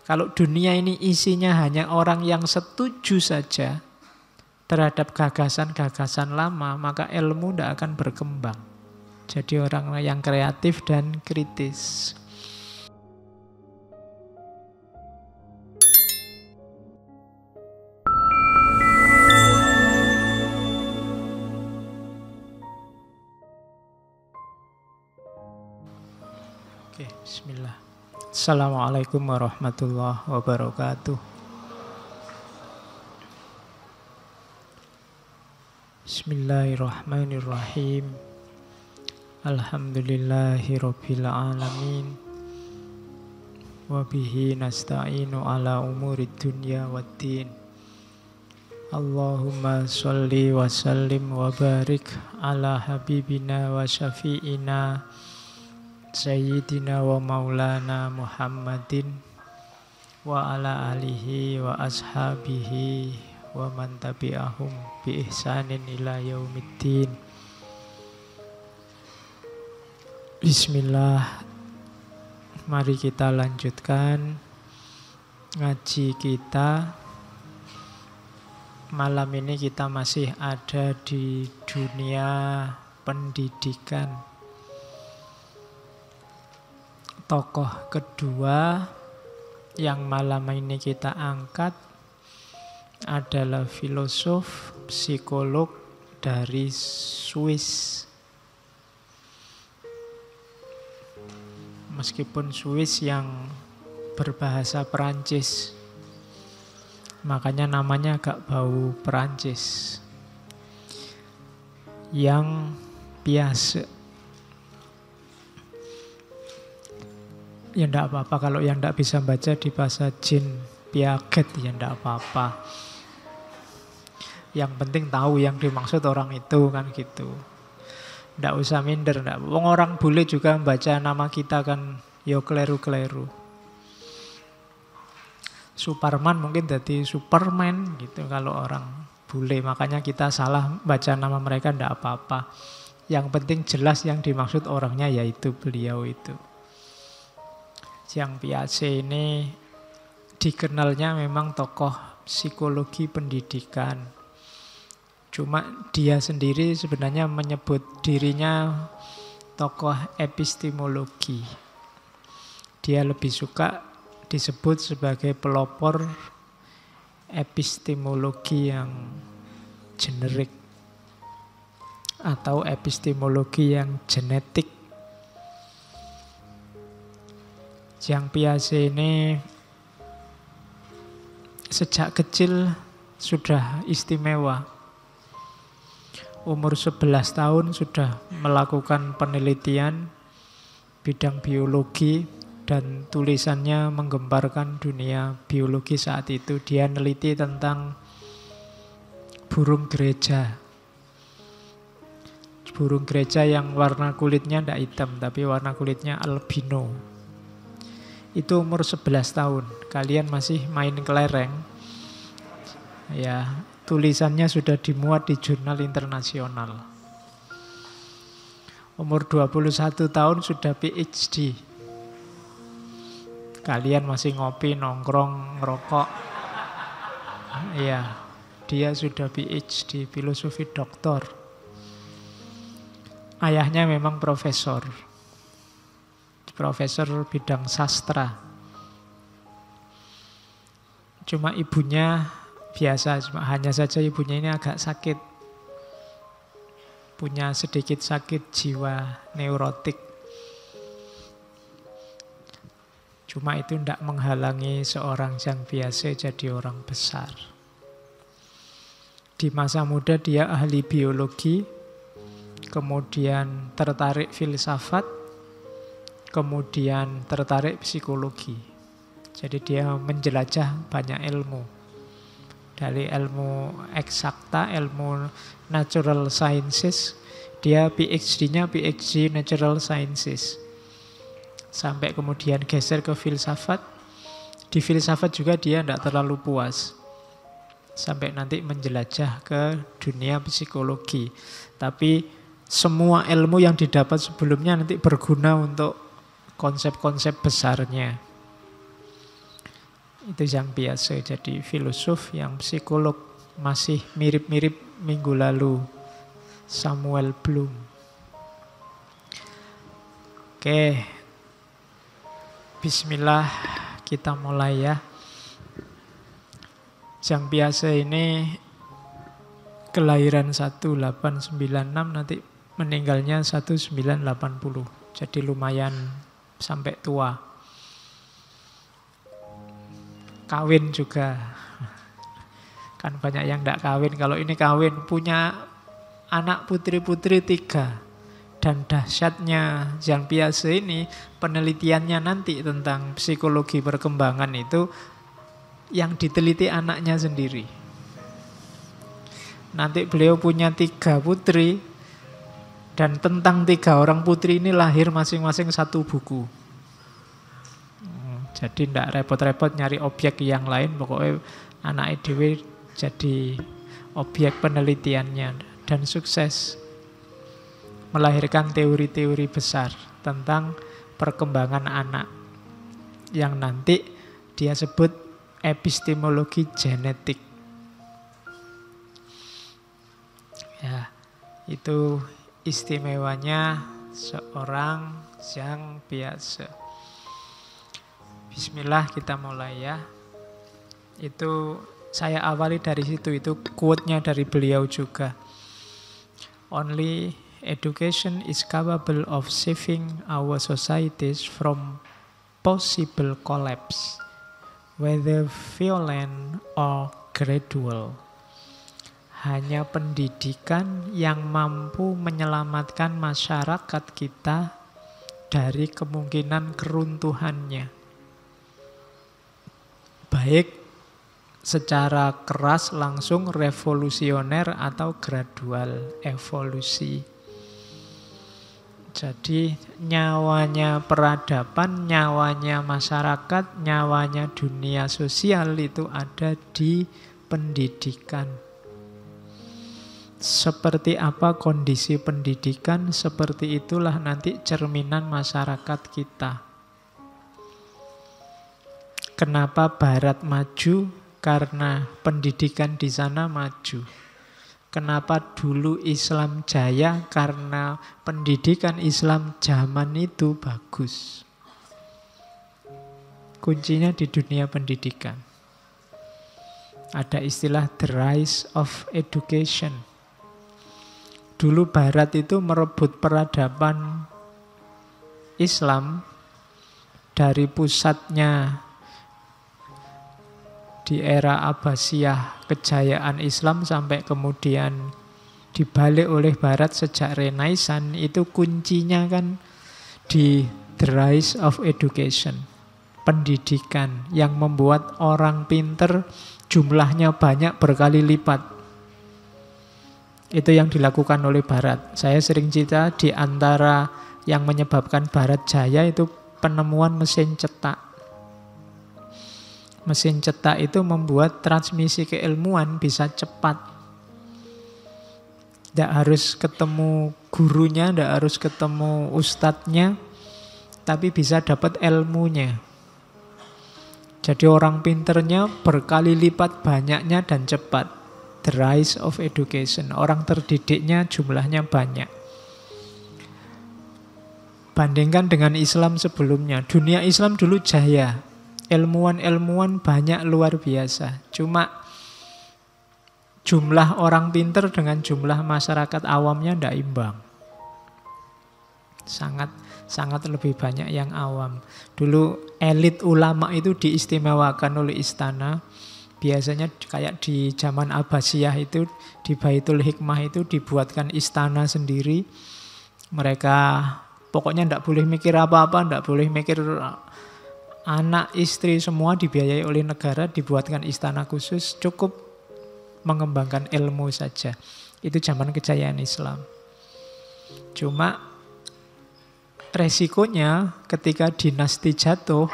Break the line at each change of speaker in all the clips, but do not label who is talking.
Kalau dunia ini isinya hanya orang yang setuju saja terhadap gagasan-gagasan lama, maka ilmu tidak akan berkembang. Jadi orang yang kreatif dan kritis. Oke, bismillah. Assalamualaikum warahmatullahi wabarakatuh. Bismillahirrahmanirrahim. Alhamdulillahirabbil alamin. Wa bihi nasta'inu ala umurid dunya waddin. Allahumma sholli wa sallim wa barik ala habibina wa syafi'ina Sayyidina wa maulana Muhammadin wa ala alihi wa ashabihi wa man tabi'ahum bi ihsanin ila yaumiddin. Bismillah. Mari kita lanjutkan ngaji kita. Malam ini kita masih ada di dunia pendidikan. Tokoh kedua yang malam ini kita angkat adalah filosof, psikolog dari Swiss. Meskipun Swiss yang berbahasa Perancis, makanya namanya agak bau Perancis. Yang biasa. Ya enggak apa-apa kalau yang enggak bisa baca di bahasa Jean Piaget, ya enggak apa-apa. Yang penting tahu yang dimaksud orang itu, kan gitu. Enggak usah minder, enggak. Orang boleh juga membaca nama kita kan, yo kleru-kleru. Superman mungkin jadi Superman gitu kalau orang bule. Makanya kita salah baca nama mereka enggak apa-apa. Yang penting jelas yang dimaksud orangnya, yaitu beliau itu. Jean Piaget ini dikenalnya memang tokoh psikologi pendidikan. Cuma dia sendiri sebenarnya menyebut dirinya tokoh epistemologi. Dia lebih suka disebut sebagai pelopor epistemologi yang generik atau epistemologi yang genetik. Jean Piaget ini sejak kecil sudah istimewa. Umur 11 tahun sudah melakukan penelitian bidang biologi dan tulisannya menggemparkan dunia biologi saat itu. Dia neliti tentang burung gereja. Burung gereja yang warna kulitnya tidak hitam tapi warna kulitnya albino. Itu umur 11 tahun. Kalian masih main kelereng. Ya, tulisannya sudah dimuat di jurnal internasional. Umur 21 tahun sudah PhD. Kalian masih ngopi, nongkrong, ngerokok. Ya, dia sudah PhD, filosofi doktor. Ayahnya memang profesor bidang sastra. Cuma ibunya biasa, hanya saja ibunya ini agak sakit. Punya sedikit sakit jiwa, neurotik. Cuma itu tidak menghalangi seorang Jean Piaget jadi orang besar. Di masa muda dia ahli biologi, kemudian tertarik filsafat, kemudian tertarik psikologi. Jadi dia menjelajah banyak ilmu. Dari ilmu eksakta, ilmu natural sciences, dia PhD-nya PhD natural sciences. Sampai kemudian geser ke filsafat. Di filsafat juga dia tidak terlalu puas. Sampai nanti menjelajah ke dunia psikologi. Tapi semua ilmu yang didapat sebelumnya nanti berguna untuk konsep-konsep besarnya. Itu yang biasa jadi filosof, yang psikolog masih mirip-mirip minggu lalu, Samuel Bloom. Oke, bismillah, kita mulai ya. Yang biasa ini kelahiran 1896, nanti meninggalnya 1980. Jadi lumayan sampai tua. Kawin juga. Kan banyak yang tidak kawin. Kalau ini kawin, punya anak putri-putri 3. Dan dahsyatnya yang biasa ini, penelitiannya nanti tentang psikologi perkembangan itu yang diteliti anaknya sendiri. Nanti beliau punya 3 putri, dan tentang 3 orang putri ini lahir masing-masing 1 buku. Jadi tidak repot-repot nyari objek yang lain, pokoknya anak dhewe jadi objek penelitiannya. Dan sukses melahirkan teori-teori besar tentang perkembangan anak, yang nanti dia sebut epistemologi genetik. Ya, itu istimewanya seorang yang biasa. Bismillah, kita mulai ya. Itu saya awali dari situ, itu quote-nya dari beliau juga. Only education is capable of saving our societies from possible collapse, whether violent or gradual. Hanya pendidikan yang mampu menyelamatkan masyarakat kita dari kemungkinan keruntuhannya, baik secara keras langsung revolusioner atau gradual evolusi. Jadi nyawanya peradaban, nyawanya masyarakat, nyawanya dunia sosial itu ada di pendidikan. Seperti apa kondisi pendidikan, seperti itulah nanti cerminan masyarakat kita. Kenapa Barat maju? Karena pendidikan di sana maju. Kenapa dulu Islam jaya? Karena pendidikan Islam zaman itu bagus. Kuncinya di dunia pendidikan. Ada istilah the rise of education. Dulu Barat itu merebut peradaban Islam dari pusatnya di era Abbasiyah, kejayaan Islam, sampai kemudian dibalik oleh Barat sejak Renaissance. Itu kuncinya kan di the rise of education, pendidikan yang membuat orang pinter jumlahnya banyak berkali lipat. Itu yang dilakukan oleh Barat. Saya sering cerita, di antara yang menyebabkan Barat jaya itu penemuan mesin cetak. Mesin cetak itu membuat transmisi keilmuan bisa cepat. Tidak harus ketemu gurunya, tidak harus ketemu ustadznya, tapi bisa dapat ilmunya. Jadi orang pinternya berkali lipat banyaknya dan cepat. The rise of education. Orang terdidiknya jumlahnya banyak. Bandingkan dengan Islam sebelumnya. Dunia Islam dulu jaya. Ilmuwan-ilmuwan banyak luar biasa. Cuma jumlah orang pinter dengan jumlah masyarakat awamnya tidak imbang. Sangat lebih banyak yang awam. Dulu elit ulama itu diistimewakan oleh istana. Biasanya kayak di zaman Abbasiyah itu, di Baitul Hikmah itu dibuatkan istana sendiri. Mereka pokoknya tidak boleh mikir apa-apa, tidak boleh mikir anak, istri, semua dibiayai oleh negara, dibuatkan istana khusus, cukup mengembangkan ilmu saja. Itu zaman kejayaan Islam. Cuma resikonya ketika dinasti jatuh,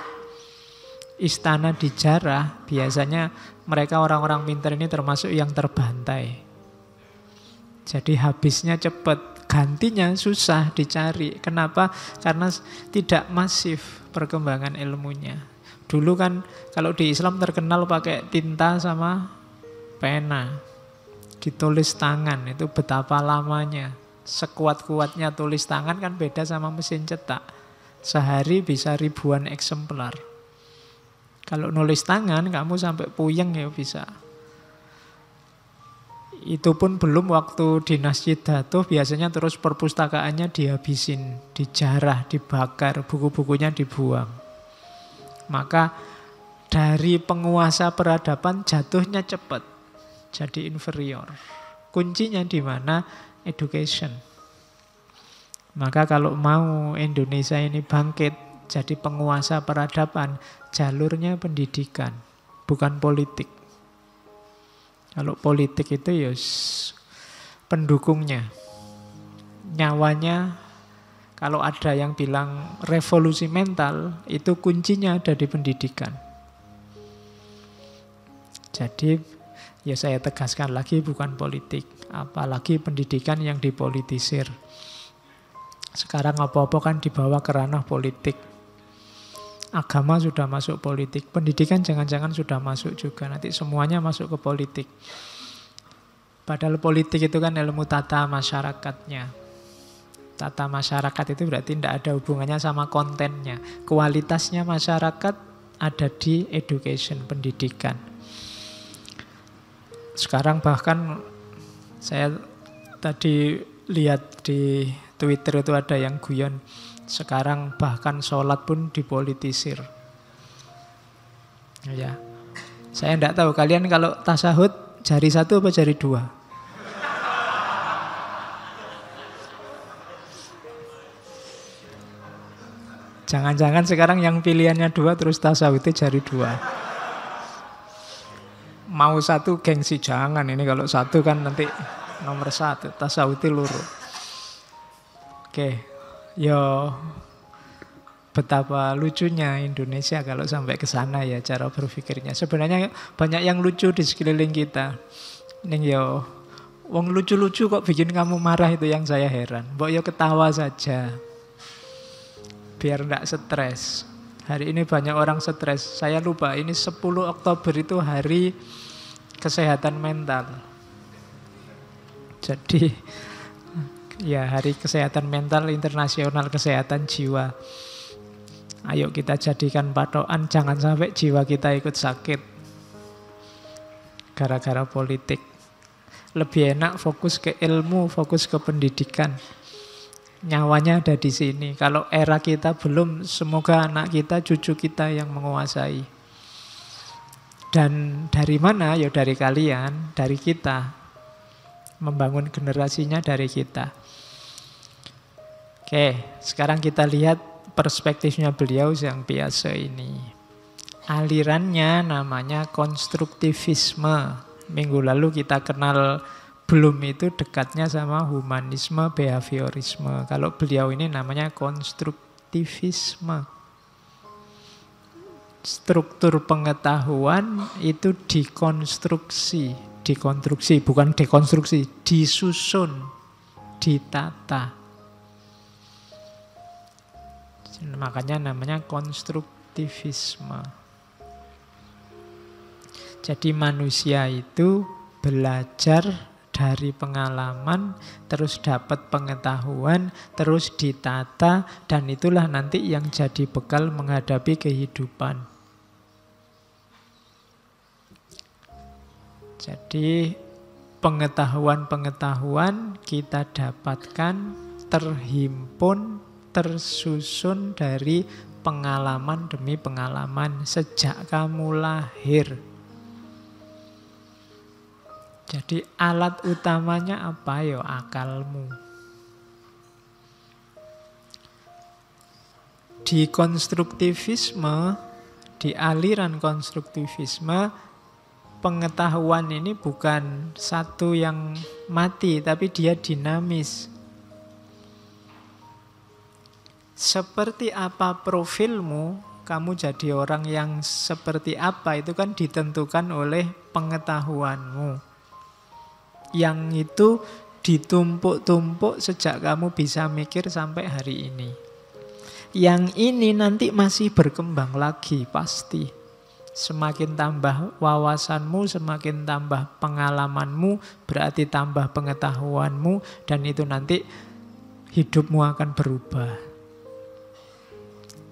istana dijarah, biasanya mereka orang-orang pintar ini termasuk yang terbantai. Jadi habisnya cepat, gantinya susah dicari. Kenapa? Karena tidak masif perkembangan ilmunya. Dulu kan kalau di Islam terkenal pakai tinta sama pena. Ditulis tangan, itu betapa lamanya. Sekuat-kuatnya tulis tangan kan beda sama mesin cetak. Sehari bisa ribuan eksemplar. Kalau nulis tangan kamu sampai puyeng ya bisa. Itu pun belum waktu dinasti Datuh, biasanya terus perpustakaannya dihabisin, dijarah, dibakar, buku-bukunya dibuang. Maka dari penguasa peradaban jatuhnya cepat, jadi inferior. Kuncinya di mana? Education. Maka kalau mau Indonesia ini bangkit jadi penguasa peradaban, jalurnya pendidikan, bukan politik. Kalau politik itu ya pendukungnya. Nyawanya, kalau ada yang bilang revolusi mental, itu kuncinya ada di pendidikan. Jadi ya saya tegaskan lagi, bukan politik. Apalagi pendidikan yang dipolitisir. Sekarang apa-apa kan dibawa ke ranah politik. Agama sudah masuk politik. Pendidikan jangan-jangan sudah masuk juga. Nanti semuanya masuk ke politik. Padahal politik itu kan ilmu tata masyarakatnya. Tata masyarakat itu berarti tidak ada hubungannya sama kontennya. Kualitasnya masyarakat ada di education, pendidikan. Sekarang bahkan saya tadi lihat di Twitter itu ada yang guyon, sekarang bahkan sholat pun dipolitisir. Ya, saya tidak tahu kalian kalau tasahud jari satu apa jari dua? Jangan-jangan sekarang yang pilihannya dua terus tasawufnya jari dua. Mau satu gengsi, jangan. Ini kalau satu kan nanti nomor satu, tasawufnya luru. Oke, yo betapa lucunya Indonesia kalau sampai ke sana ya cara berpikirnya. Sebenarnya banyak yang lucu di sekeliling kita. Ning yo wong lucu-lucu kok bikin kamu marah, itu yang saya heran. Mbok yo ketawa saja. Biar enggak stres. Hari ini banyak orang stres. Saya lupa ini 10 Oktober itu hari kesehatan mental. Jadi ya hari kesehatan mental internasional, kesehatan jiwa. Ayo kita jadikan patokan, jangan sampai jiwa kita ikut sakit gara-gara politik. Lebih enak fokus ke ilmu, fokus ke pendidikan. Nyawanya ada di sini. Kalau era kita belum, semoga anak kita, cucu kita yang menguasai. Dan dari mana? Ya dari kalian, dari kita. Membangun generasinya dari kita. Oke, sekarang kita lihat perspektifnya beliau yang biasa ini. Alirannya namanya konstruktivisme. Minggu lalu kita kenal, belum itu dekatnya sama humanisme, behaviorisme. Kalau beliau ini namanya konstruktivisme. Struktur pengetahuan itu dikonstruksi, bukan dekonstruksi, disusun, ditata. Makanya namanya konstruktivisme. Jadi manusia itu belajar dari pengalaman, terus dapat pengetahuan, terus ditata, dan itulah nanti yang jadi bekal menghadapi kehidupan. Jadi pengetahuan-pengetahuan kita dapatkan, terhimpun, tersusun dari pengalaman demi pengalaman sejak kamu lahir. Jadi alat utamanya apa? Ya akalmu. Di konstruktivisme, di aliran konstruktivisme, pengetahuan ini bukan satu yang mati, tapi dia dinamis. Seperti apa profilmu, kamu jadi orang yang seperti apa, itu kan ditentukan oleh pengetahuanmu. Yang itu ditumpuk-tumpuk sejak kamu bisa mikir sampai hari ini. Yang ini nanti masih berkembang lagi pasti. Semakin tambah wawasanmu, semakin tambah pengalamanmu, berarti tambah pengetahuanmu, dan itu nanti hidupmu akan berubah.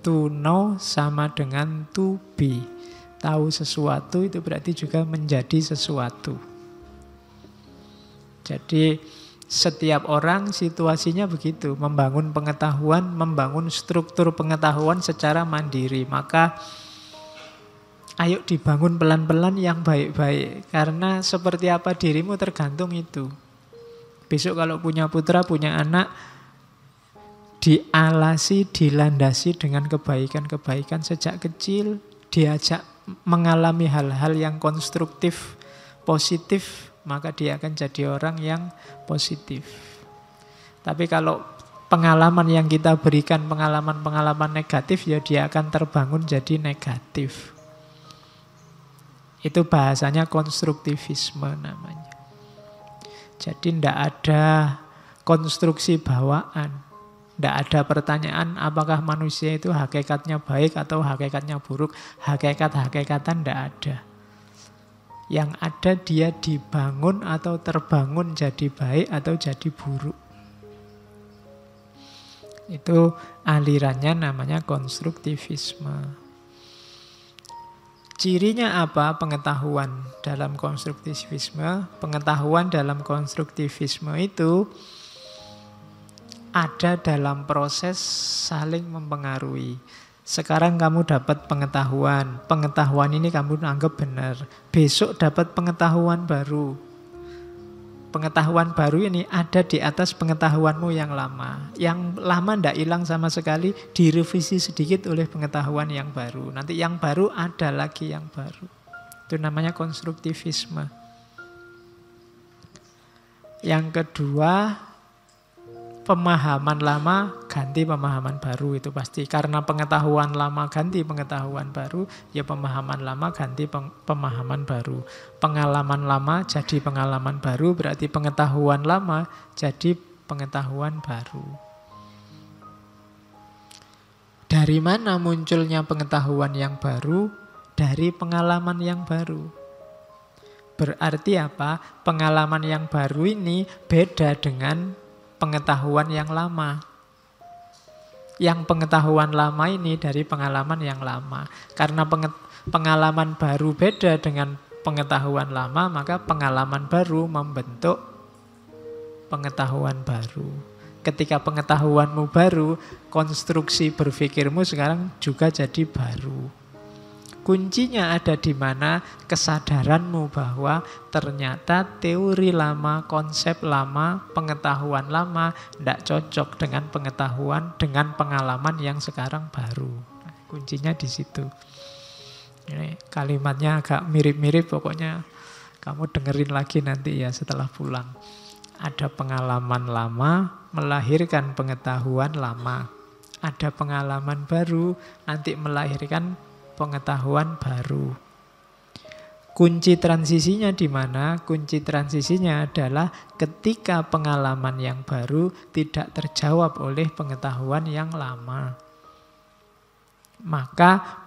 To know sama dengan to be. Tahu sesuatu itu berarti juga menjadi sesuatu. Jadi setiap orang situasinya begitu, membangun pengetahuan, membangun struktur pengetahuan secara mandiri. Maka ayo dibangun pelan-pelan yang baik-baik. Karena seperti apa dirimu tergantung itu. Besok kalau punya putra, punya anak, dialasi, dilandasi dengan kebaikan-kebaikan sejak kecil, diajak mengalami hal-hal yang konstruktif, positif, maka dia akan jadi orang yang positif. Tapi kalau pengalaman yang kita berikan, pengalaman-pengalaman negatif, ya dia akan terbangun jadi negatif. Itu bahasanya konstruktivisme namanya. Jadi tidak ada konstruksi bawaan. Tidak ada pertanyaan apakah manusia itu hakikatnya baik atau hakikatnya buruk. Hakikat-hakikatan tidak ada. Yang ada dia dibangun atau terbangun jadi baik atau jadi buruk. Itu alirannya namanya konstruktivisme. Cirinya apa pengetahuan dalam konstruktivisme? Pengetahuan dalam konstruktivisme itu ada dalam proses saling mempengaruhi. Sekarang kamu dapat pengetahuan. Pengetahuan ini kamu anggap benar. Besok dapat pengetahuan baru. Pengetahuan baru ini ada di atas pengetahuanmu yang lama. Yang lama tidak hilang sama sekali, direvisi sedikit oleh pengetahuan yang baru. Nanti yang baru ada lagi yang baru. Itu namanya konstruktivisme. Yang kedua, pemahaman lama ganti pemahaman baru, itu pasti. Karena pengetahuan lama ganti pengetahuan baru, ya pemahaman lama ganti pemahaman baru. Pengalaman lama jadi pengalaman baru, berarti pengetahuan lama jadi pengetahuan baru. Dari mana munculnya pengetahuan yang baru? Dari pengalaman yang baru. Berarti apa? Pengalaman yang baru ini beda dengan pengetahuan yang lama. Yang pengetahuan lama ini dari pengalaman yang lama. Karena pengalaman baru beda dengan pengetahuan lama, maka pengalaman baru membentuk pengetahuan baru. Ketika pengetahuanmu baru, konstruksi berpikirmu sekarang juga jadi baru. Kuncinya ada di mana? Kesadaranmu bahwa ternyata teori lama, konsep lama, pengetahuan lama tidak cocok dengan pengetahuan, dengan pengalaman yang sekarang baru. Nah, kuncinya di situ. Ini kalimatnya agak mirip-mirip, pokoknya kamu dengerin lagi nanti ya setelah pulang. Ada pengalaman lama melahirkan pengetahuan lama. Ada pengalaman baru nanti melahirkan pengetahuan baru. Kunci transisinya di mana? Kunci transisinya adalah ketika pengalaman yang baru tidak terjawab oleh pengetahuan yang lama. Maka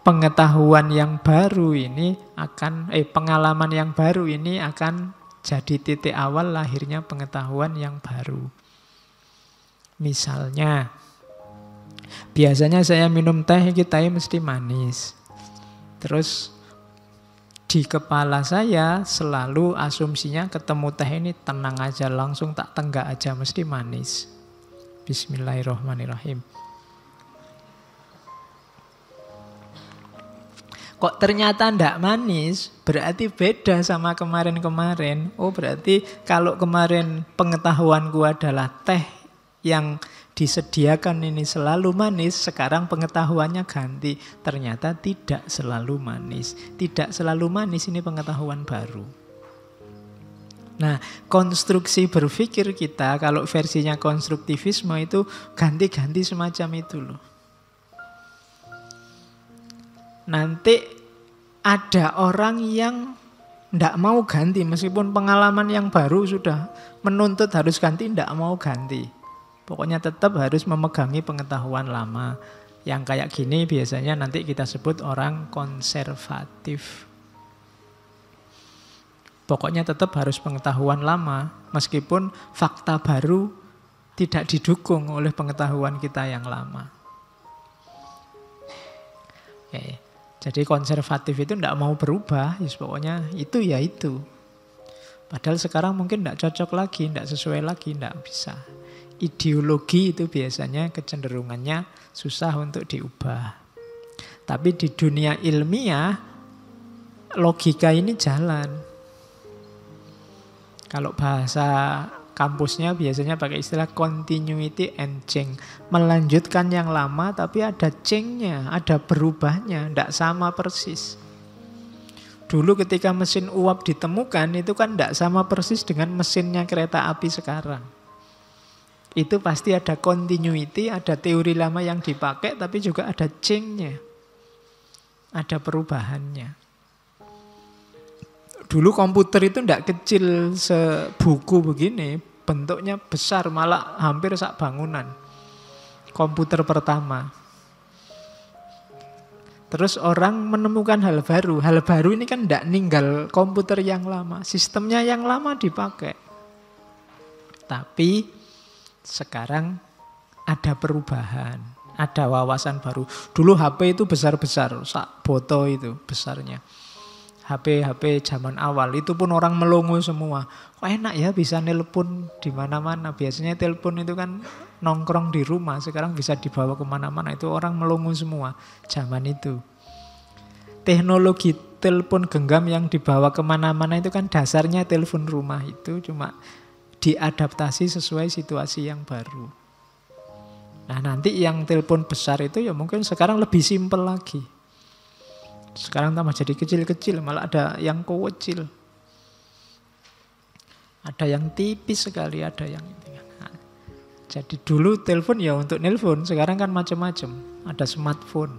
pengetahuan yang baru ini akan pengalaman yang baru ini akan jadi titik awal lahirnya pengetahuan yang baru. Misalnya, biasanya saya minum teh, tehnya mesti manis. Terus di kepala saya selalu asumsinya ketemu teh ini tenang aja, langsung tak tenggak aja, mesti manis. Bismillahirrahmanirrahim. Kok ternyata ndak manis, berarti beda sama kemarin-kemarin. Oh, berarti kalau kemarin pengetahuanku adalah teh yang disediakan ini selalu manis, sekarang pengetahuannya ganti. Ternyata tidak selalu manis. Tidak selalu manis, ini pengetahuan baru. Nah, konstruksi berpikir kita, kalau versinya konstruktivisme itu ganti-ganti semacam itu loh. Nanti ada orang yang tidak mau ganti, meskipun pengalaman yang baru sudah menuntut harus ganti, tidak mau ganti. Pokoknya tetap harus memegangi pengetahuan lama. Yang kayak gini biasanya nanti kita sebut orang konservatif. Pokoknya tetap harus pengetahuan lama, meskipun fakta baru tidak didukung oleh pengetahuan kita yang lama. Oke. Jadi konservatif itu tidak mau berubah, pokoknya itu ya itu. Padahal sekarang mungkin tidak cocok lagi, tidak sesuai lagi, tidak bisa. Ideologi itu biasanya kecenderungannya susah untuk diubah. Tapi di dunia ilmiah, logika ini jalan. Kalau bahasa kampusnya biasanya pakai istilah continuity and change. Melanjutkan yang lama tapi ada change-nya, ada berubahnya, tidak sama persis. Dulu ketika mesin uap ditemukan itu kan tidak sama persis dengan mesinnya kereta api sekarang. Itu pasti ada continuity, ada teori lama yang dipakai tapi juga ada change-nya. Ada perubahannya. Dulu komputer itu tidak kecil sebuku begini, bentuknya besar, malah hampir sak bangunan. Komputer pertama. Terus orang menemukan hal baru. Hal baru ini kan tidak ninggal komputer yang lama. Sistemnya yang lama dipakai. Tapi sekarang ada perubahan. Ada wawasan baru. Dulu HP itu besar-besar, sak boto itu besarnya. HP zaman awal itu pun orang melongo semua. Kok enak ya bisa nelpon di mana-mana. Biasanya telepon itu kan nongkrong di rumah, sekarang bisa dibawa kemana-mana. Itu orang melongo semua zaman itu. Teknologi telepon genggam yang dibawa kemana-mana itu kan dasarnya telepon rumah itu cuma diadaptasi sesuai situasi yang baru. Nah nanti yang telepon besar itu ya mungkin sekarang lebih simpel lagi. Sekarang tambah jadi kecil-kecil, malah ada yang kecil. Ada yang tipis sekali, ada yang ini. Nah, jadi dulu telepon ya untuk nelpon, sekarang kan macam-macam. Ada smartphone.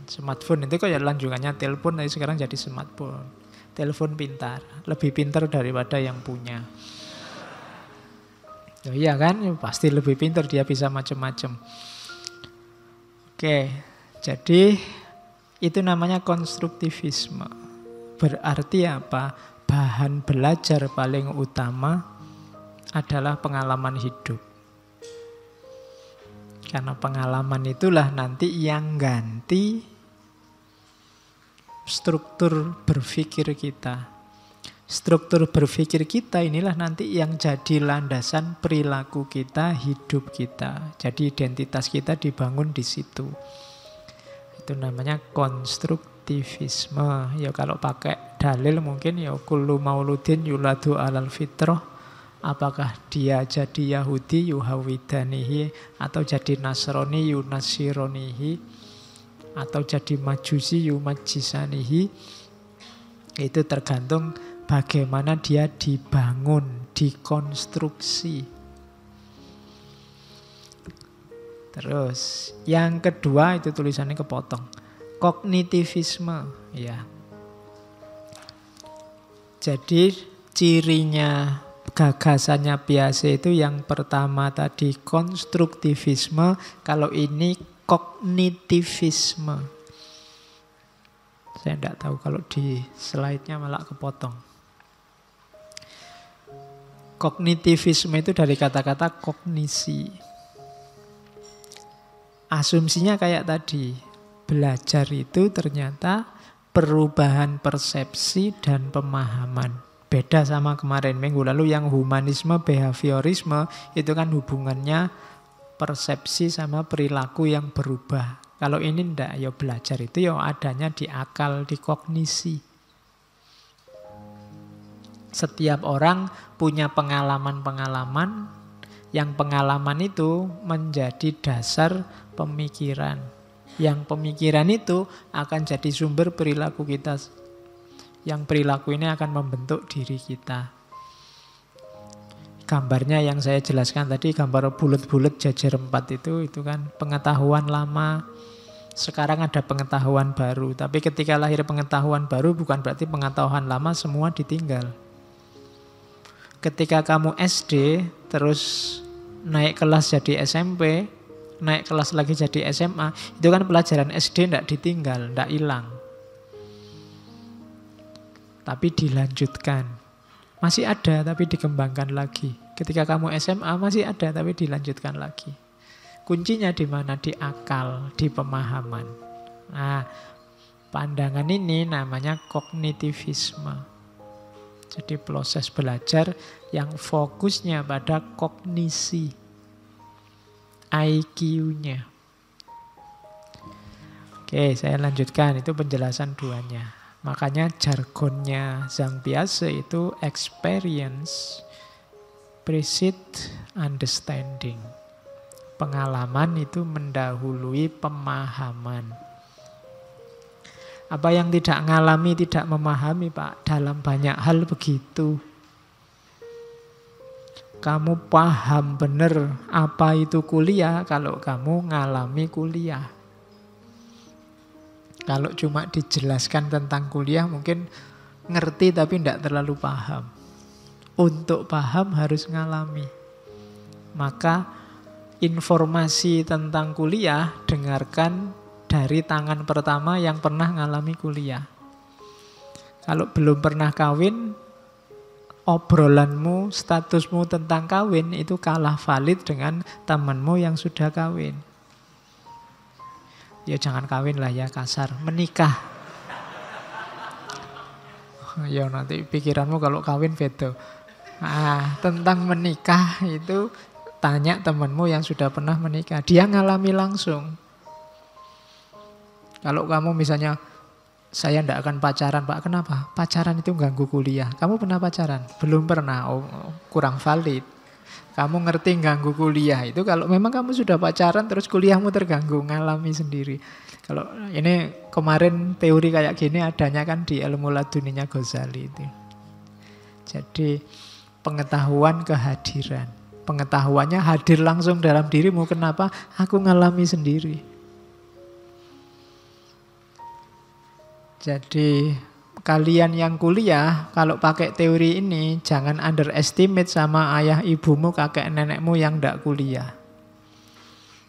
Smartphone itu kayak lanjutannya telepon, tapi sekarang jadi smartphone. Telepon pintar, lebih pintar daripada yang punya. Oh, iya kan, pasti lebih pintar, dia bisa macam-macam. Oke, jadi itu namanya konstruktivisme. Berarti apa? Bahan belajar paling utama adalah pengalaman hidup. Karena pengalaman itulah nanti yang ganti struktur berpikir kita. Struktur berpikir kita inilah nanti yang jadi landasan perilaku kita, hidup kita. Jadi identitas kita dibangun di situ. Itu namanya konstruktivisme. Ya kalau pakai dalil mungkin ya kullu mauludin yuladu alal fitrah. Apakah dia jadi Yahudi yuhawidanihi, atau jadi Nasrani yunasironihi, atau jadi Majusi yumajisanihi. Itu tergantung bagaimana dia dibangun, dikonstruksi. Terus yang kedua itu tulisannya kepotong. Kognitivisme, ya. Jadi cirinya gagasannya Piaget itu yang pertama tadi konstruktivisme, kalau ini kognitivisme. Saya tidak tahu kalau di slide-nya malah kepotong. Kognitivisme itu dari kata-kata kognisi. Asumsinya kayak tadi, belajar itu ternyata perubahan persepsi dan pemahaman. Beda sama kemarin minggu lalu yang humanisme, behaviorisme, itu kan hubungannya persepsi sama perilaku yang berubah. Kalau ini enggak, ya belajar itu ya adanya di akal, di kognisi. Setiap orang punya pengalaman-pengalaman, yang pengalaman itu menjadi dasar pemikiran. Yang pemikiran itu akan jadi sumber perilaku kita. Yang perilaku ini akan membentuk diri kita. Gambarnya yang saya jelaskan tadi, gambar bulat-bulat jajar 4 itu kan pengetahuan lama. Sekarang ada pengetahuan baru. Tapi ketika lahir pengetahuan baru bukan berarti pengetahuan lama semua ditinggal. Ketika kamu SD terus naik kelas jadi SMP, naik kelas lagi jadi SMA, itu kan pelajaran SD tidak ditinggal, tidak hilang. Tapi dilanjutkan. Masih ada tapi dikembangkan lagi. Ketika kamu SMA masih ada tapi dilanjutkan lagi. Kuncinya di mana? Di akal, di pemahaman. Nah, pandangan ini namanya kognitivisme. Jadi proses belajar yang fokusnya pada kognisi, IQ-nya. Oke, saya lanjutkan. Itu penjelasan duanya. Makanya jargonnya Zhang Piaget itu experience precedes understanding. Pengalaman itu mendahului pemahaman. Apa yang tidak ngalami, tidak memahami, Pak. Dalam banyak hal begitu. Kamu paham benar apa itu kuliah kalau kamu ngalami kuliah. Kalau cuma dijelaskan tentang kuliah mungkin ngerti tapi tidak terlalu paham. Untuk paham harus ngalami. Maka informasi tentang kuliah dengarkan dari tangan pertama yang pernah ngalami kuliah. Kalau belum pernah kawin, obrolanmu, statusmu tentang kawin itu kalah valid dengan temanmu yang sudah kawin. Ya jangan kawin lah ya, kasar, menikah. Ya nanti pikiranmu kalau kawin beda. Tentang menikah itu tanya temanmu yang sudah pernah menikah. Dia ngalami langsung. Kalau kamu misalnya, saya tidak akan pacaran, Pak. Kenapa? Pacaran itu ganggu kuliah. Kamu pernah pacaran? Belum pernah. Oh, kurang valid. Kamu ngerti ganggu kuliah itu kalau memang kamu sudah pacaran terus kuliahmu terganggu, ngalami sendiri. Kalau ini kemarin teori kayak gini adanya kan di ilmu laduninya Ghazali itu. Jadi pengetahuan kehadiran. Pengetahuannya hadir langsung dalam dirimu. Kenapa? Aku ngalami sendiri. Jadi kalian yang kuliah, kalau pakai teori ini, jangan underestimate sama ayah ibumu, kakek nenekmu yang tidak kuliah.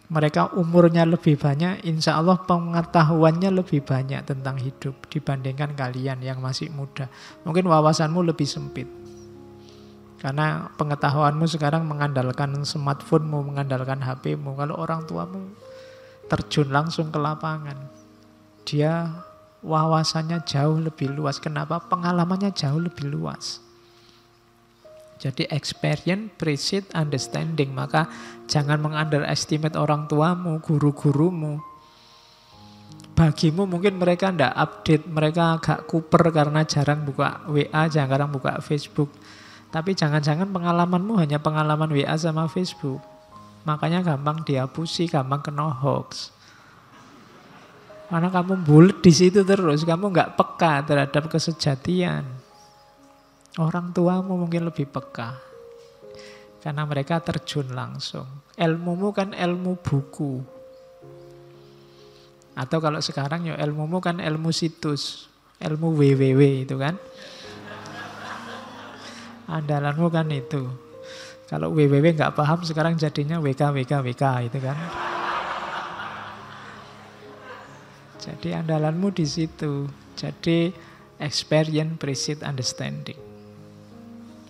Mereka umurnya lebih banyak, insya Allah pengetahuannya lebih banyak tentang hidup dibandingkan kalian yang masih muda. Mungkin wawasanmu lebih sempit. Karena pengetahuanmu sekarang mengandalkan smartphone-mu, mengandalkan HP-mu. Kalau orang tuamu terjun langsung ke lapangan, dia wawasannya jauh lebih luas. Kenapa? Pengalamannya jauh lebih luas. Jadi experience precedes understanding. Maka jangan mengunderestimate orang tuamu, guru-gurumu. Bagimu mungkin mereka tidak update, mereka agak kuper karena jarang buka WA, jarang buka Facebook. Tapi jangan-jangan pengalamanmu hanya pengalaman WA sama Facebook. Makanya gampang dihapusi, gampang kena hoax. Karena kamu bulet di situ terus, kamu nggak peka terhadap kesejatian. Orang tuamu mungkin lebih peka, karena mereka terjun langsung. Ilmumu kan ilmu buku, atau kalau sekarang ya ilmumu kan ilmu situs, ilmu www itu kan. Andalanmu kan itu. Kalau www nggak paham sekarang jadinya wk itu kan. Jadi andalanmu di situ. Jadi experience precedes understanding.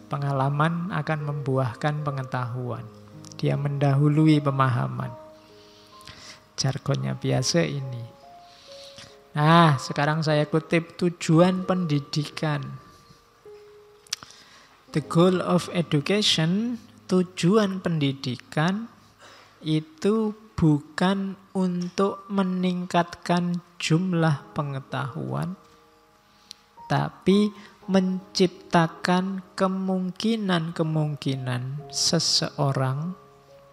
Pengalaman akan membuahkan pengetahuan. Dia mendahului pemahaman. Jargonnya biasa ini. Nah, sekarang saya kutip tujuan pendidikan. The goal of education, tujuan pendidikan itu bukan untuk meningkatkan jumlah pengetahuan, tapi menciptakan kemungkinan-kemungkinan seseorang,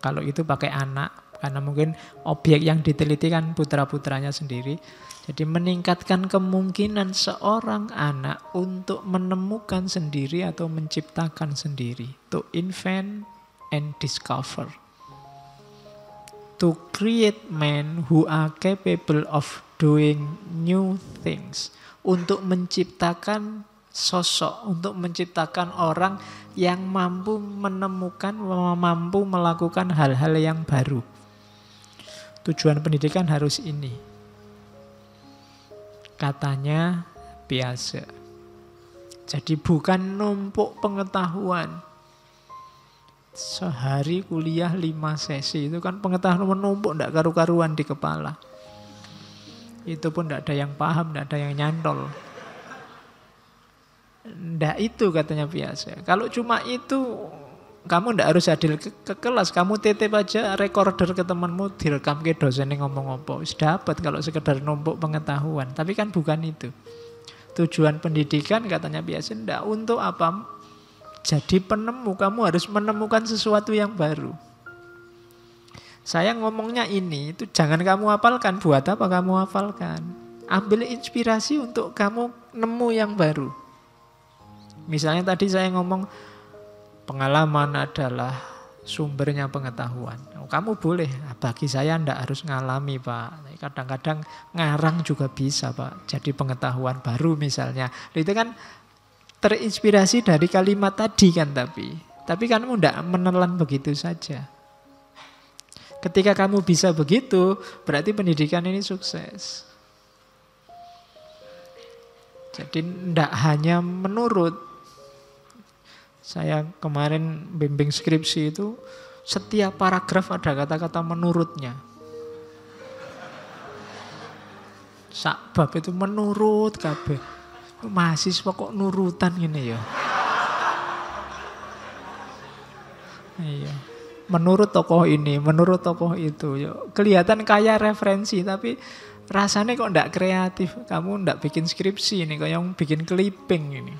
kalau itu pakai anak, karena mungkin objek yang diteliti kan putra-putranya sendiri. Jadi meningkatkan kemungkinan seorang anak untuk menemukan sendiri atau menciptakan sendiri. To invent and discover. To create men who are capable of doing new things. Untuk menciptakan sosok untuk menciptakan orang yang mampu menemukan, mampu melakukan hal-hal yang baru. Tujuan pendidikan harus ini. Katanya Piaget. Jadi bukan numpuk pengetahuan. Sehari kuliah 5 sesi itu kan pengetahuan menumpuk, tidak karu-karuan di kepala. Itu pun tidak ada yang paham, tidak ada yang nyantol. Tidak itu katanya Piaget. Kalau cuma itu, kamu tidak harus hadir ke kelas. Kamu titip aja recorder ke temanmu, direkam ke dosennya ngomong apa. Sudah dapat kalau sekedar numpuk pengetahuan. Tapi kan bukan itu. Tujuan pendidikan katanya Piaget tidak untuk apa. Jadi penemu, kamu harus menemukan sesuatu yang baru. Saya ngomongnya ini, itu jangan kamu hafalkan. Buat apa kamu hafalkan? Ambil inspirasi untuk kamu nemu yang baru. Misalnya tadi saya ngomong, pengalaman adalah sumbernya pengetahuan. Kamu boleh, bagi saya tidak harus ngalami Pak. Kadang-kadang ngarang juga bisa Pak. Jadi pengetahuan baru misalnya. Itu kan terinspirasi dari kalimat tadi kan, tapi kamu tidak menelan begitu saja. Ketika kamu bisa begitu, berarti pendidikan ini sukses. Jadi tidak hanya menurut. Saya kemarin bimbing skripsi itu, setiap paragraf ada kata-kata menurutnya. Sak bab itu menurut kabeh. Mahasiswa kok nurutan gini ya. Iya. Menurut tokoh ini, menurut tokoh itu. Yo, kelihatan kaya referensi, tapi rasanya kok ndak kreatif. Kamu ndak bikin skripsi ini, kayak yang bikin clipping ini.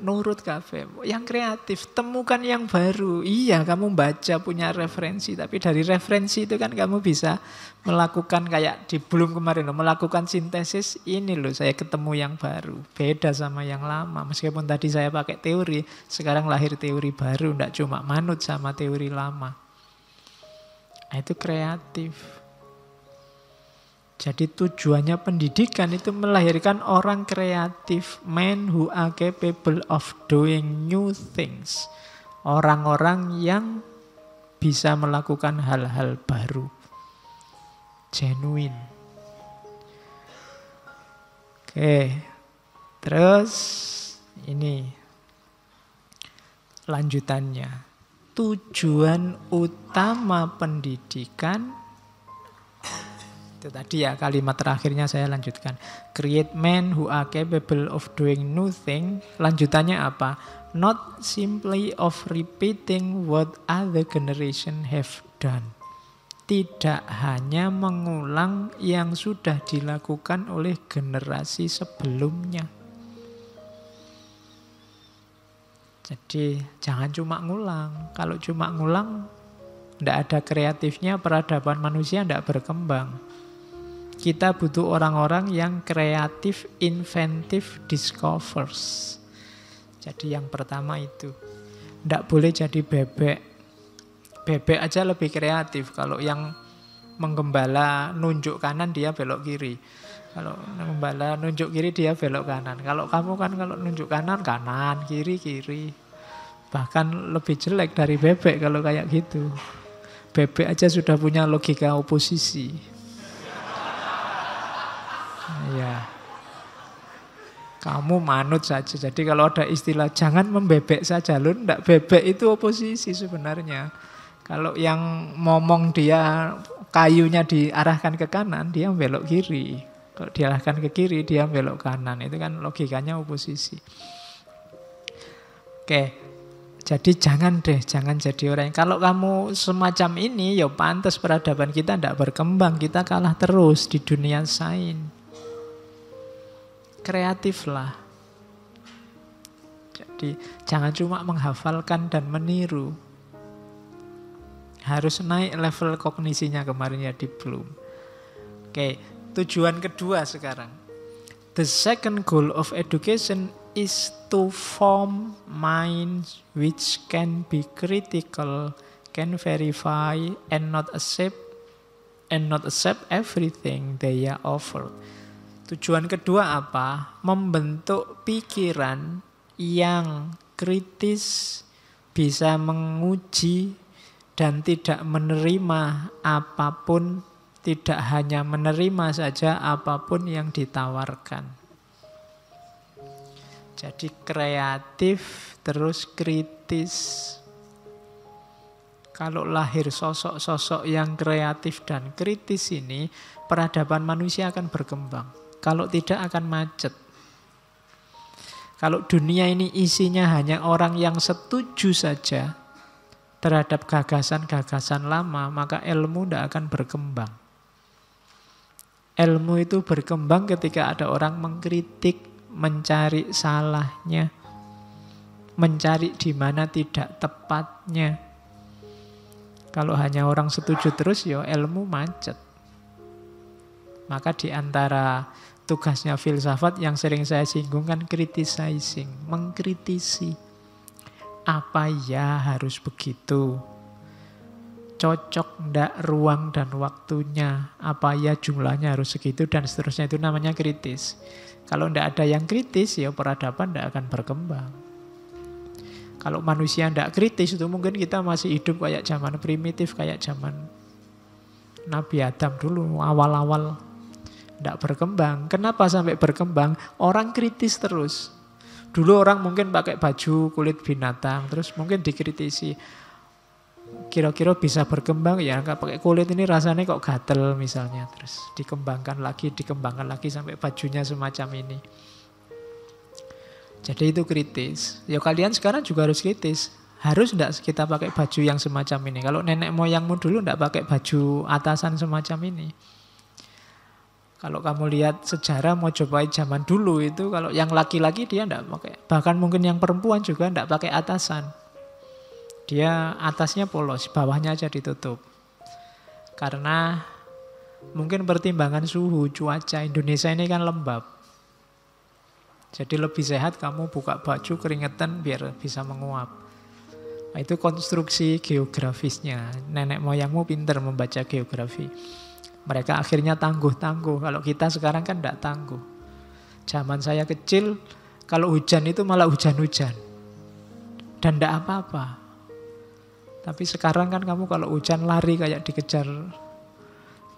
Nurut kafe, yang kreatif, temukan yang baru. Iya, kamu baca punya referensi, tapi dari referensi itu kan kamu bisa melakukan kayak di Bloom kemarin, melakukan sintesis. Ini loh, saya ketemu yang baru, beda sama yang lama. Meskipun tadi saya pakai teori, sekarang lahir teori baru, tidak cuma manut sama teori lama. Nah, itu kreatif. Jadi tujuannya pendidikan itu melahirkan orang kreatif, men who are capable of doing new things. Orang-orang yang bisa melakukan hal-hal baru. Genuine. Oke. Terus ini lanjutannya. Tujuan utama pendidikan itu tadi ya, kalimat terakhirnya saya lanjutkan. Create men who are capable of doing new thing. Lanjutannya apa? Not simply of repeating what other generation have done. Tidak hanya mengulang yang sudah dilakukan oleh generasi sebelumnya. Jadi jangan cuma ngulang. Kalau cuma ngulang, tidak ada kreatifnya, peradaban manusia tidak berkembang. Kita butuh orang-orang yang kreatif, inventif, discovers. Jadi yang pertama itu. Tidak boleh jadi bebek. Bebek aja lebih kreatif. Kalau yang menggembala nunjuk kanan, dia belok kiri. Kalau menggembala nunjuk kiri, dia belok kanan. Kalau kamu kan kalau nunjuk kanan, kanan, kiri, kiri. Bahkan lebih jelek dari bebek kalau kayak gitu. Bebek aja sudah punya logika oposisi. Ya, kamu manut saja. Jadi kalau ada istilah jangan membebek saja, lu ndak bebek itu oposisi sebenarnya. Kalau yang ngomong dia kayunya diarahkan ke kanan, dia belok kiri. Kalau diarahkan ke kiri, dia belok kanan. Itu kan logikanya oposisi. Oke, jadi jangan jadi orang. Kalau kamu semacam ini, ya pantas peradaban kita ndak berkembang. Kita kalah terus di dunia sains. Kreatiflah. Jadi jangan cuma menghafalkan dan meniru. Harus naik level kognisinya kemarin ya di Bloom. Oke, tujuan kedua sekarang. The second goal of education is to form minds which can be critical, can verify and not accept everything they are offered. Tujuan kedua apa? Membentuk pikiran yang kritis, bisa menguji dan tidak menerima apapun, tidak hanya menerima saja apapun yang ditawarkan. Jadi kreatif terus kritis. Kalau lahir sosok-sosok yang kreatif dan kritis ini, peradaban manusia akan berkembang. Kalau tidak akan macet. Kalau dunia ini isinya hanya orang yang setuju saja terhadap gagasan-gagasan lama, maka ilmu tidak akan berkembang. Ilmu itu berkembang ketika ada orang mengkritik, mencari salahnya, mencari di mana tidak tepatnya. Kalau hanya orang setuju terus, ya ilmu macet. Maka di antara tugasnya filsafat yang sering saya singgung kan criticizing, mengkritisi. Apa ya harus begitu? Cocok ndak ruang dan waktunya? Apa ya jumlahnya harus segitu dan seterusnya, itu namanya kritis. Kalau ndak ada yang kritis, ya peradaban ndak akan berkembang. Kalau manusia ndak kritis, itu mungkin kita masih hidup kayak zaman primitif, kayak zaman Nabi Adam dulu, awal-awal. Ndak berkembang. Kenapa sampai berkembang? Orang kritis terus. Dulu orang mungkin pakai baju kulit binatang, terus mungkin dikritisi. Kira-kira bisa berkembang ya, nggak pakai kulit ini rasanya kok gatel misalnya. Terus dikembangkan lagi sampai bajunya semacam ini. Jadi itu kritis. Ya kalian sekarang juga harus kritis. Harus enggak kita pakai baju yang semacam ini? Kalau nenek moyangmu dulu enggak pakai baju atasan semacam ini. Kalau kamu lihat sejarah Mojopahit zaman dulu itu, kalau yang laki-laki dia enggak pakai. Bahkan mungkin yang perempuan juga enggak pakai atasan. Dia atasnya polos, bawahnya aja ditutup. Karena mungkin pertimbangan suhu, cuaca. Indonesia ini kan lembab. Jadi lebih sehat kamu buka baju keringetan biar bisa menguap. Nah, itu konstruksi geografisnya. Nenek moyangmu pintar membaca geografi. Mereka akhirnya tangguh-tangguh. Kalau kita sekarang kan tidak tangguh. Zaman saya kecil, kalau hujan itu malah hujan-hujan. Dan tidak apa-apa. Tapi sekarang kan kamu kalau hujan lari kayak dikejar.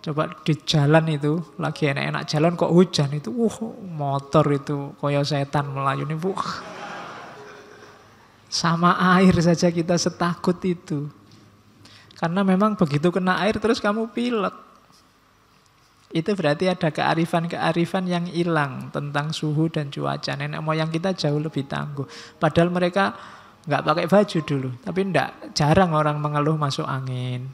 Coba di jalan itu, lagi enak-enak jalan kok hujan itu, motor itu koyo setan melayuni. Sama air saja kita setakut itu. Karena memang begitu kena air terus kamu pilek. Itu berarti ada kearifan-kearifan yang hilang tentang suhu dan cuaca. Nenek moyang kita jauh lebih tangguh. Padahal mereka nggak pakai baju dulu. Tapi jarang orang mengeluh masuk angin.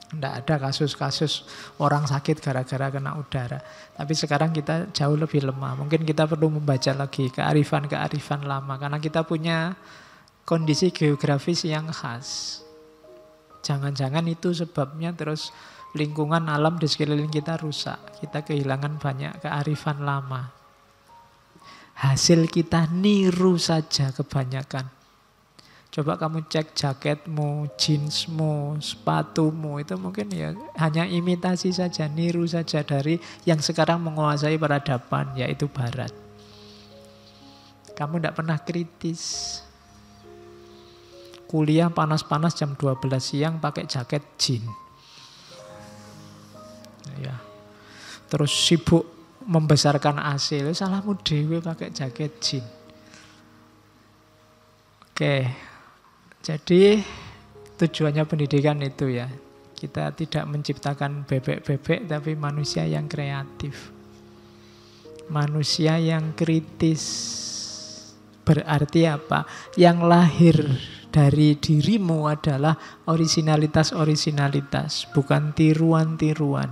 Tidak ada kasus-kasus orang sakit gara-gara kena udara. Tapi sekarang kita jauh lebih lemah. Mungkin kita perlu membaca lagi kearifan-kearifan lama. Karena kita punya kondisi geografis yang khas. Jangan-jangan itu sebabnya terus lingkungan alam di sekeliling kita rusak. Kita kehilangan banyak kearifan lama. Hasil kita niru saja kebanyakan. Coba kamu cek jaketmu, jeansmu, sepatumu, itu mungkin ya hanya imitasi saja, niru saja dari yang sekarang menguasai peradaban, yaitu Barat. Kamu tidak pernah kritis. Kuliah panas-panas jam 12 siang pakai jaket jeans. Ya. Terus sibuk membesarkan AC, salahmu dewe pakai jaket jeans. Oke. Jadi tujuannya pendidikan itu ya. Kita tidak menciptakan bebek-bebek tapi manusia yang kreatif. Manusia yang kritis. Berarti apa? Yang lahir dari dirimu adalah orisinalitas-orisinalitas, bukan tiruan-tiruan.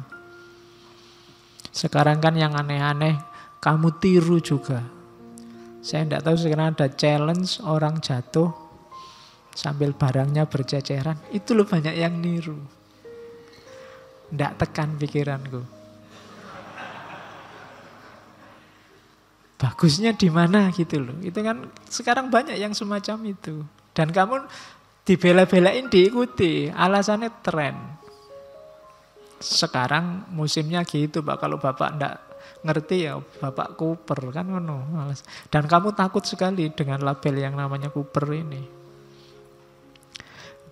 Sekarang kan yang aneh-aneh kamu tiru juga. Saya tidak tahu sekarang ada challenge orang jatuh sambil barangnya berceceran, itu loh banyak yang niru. Nggak tekan pikiranku. Bagusnya di mana gitu loh. Itu kan sekarang banyak yang semacam itu. Dan kamu dibela-belain diikuti, alasannya tren. sekarang musimnya gitu Pak. Kalau Bapak ndak ngerti ya Bapak kuper kan ngono. Dan kamu takut sekali dengan label yang namanya kuper ini.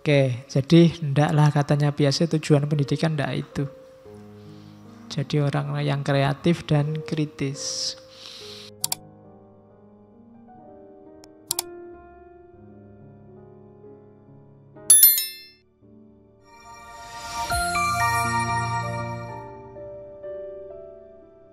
Oke, jadi ndaklah katanya biasa tujuan pendidikan ndak itu. Jadi orang yang kreatif dan kritis.